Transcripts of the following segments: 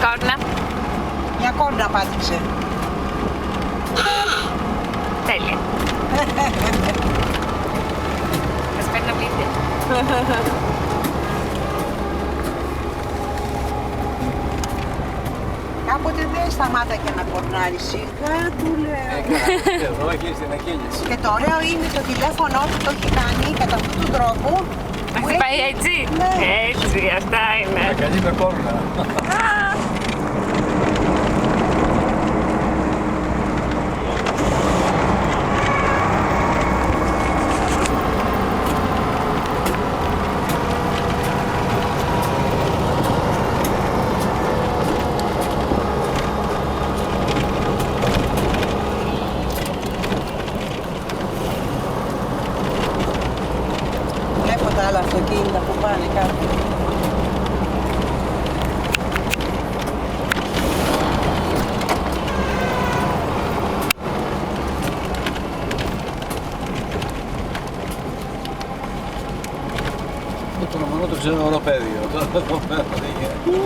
κόρνα. Μια κόρνα πάτησε. Τέλεια. Μας παίρνω βίντεο. Κάποτε δεν σταμάταγε να κορνάρει, σιγά του λέω. Εδώ έχει την ακίνηση. Και το ωραίο είναι το τηλέφωνο του το έχει κάνει κατά αυτόν τον τρόπο. Μας που πάει έχει- έτσι. Ναι. Έτσι, αυτά είναι. Καλή με κόρνα. Βλέπω τα άλλα αυτοκίνητα που πάνε κάτω. Το μόνο το ξέρω οροπέδιο. Εδώ πέρα δεν γίνεται.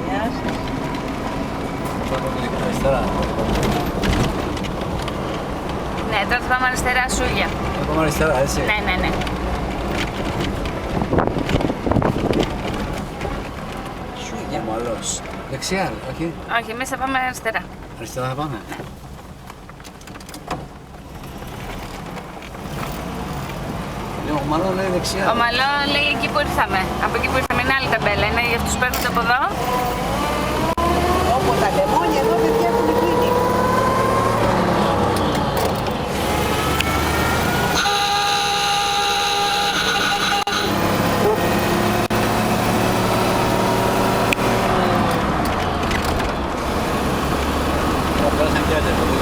Γεια σας. Πάμε λίγο αριστερά. Ναι, τώρα θα πάμε αριστερά σούγια. Πάμε αριστερά, έτσι. Ναι, ναι, ναι. Σούγια. Ομαλός. Δεξιά, όχι. Όχι, εμείς θα πάμε αριστερά. Αριστερά θα πάμε. Λέω, μάλλον λέει δεξιά. Ο Μαλό λέει εκεί που ήρθαμε. Από εκεί που ήρθαμε είναι άλλη ταμπέλα. Είναι για αυτούς που έρχονται από εδώ. Όπου τα λεμόνια εδώ παιδιά έχουν γίνει. Θα πέρασαν κι άλλοι εδώ.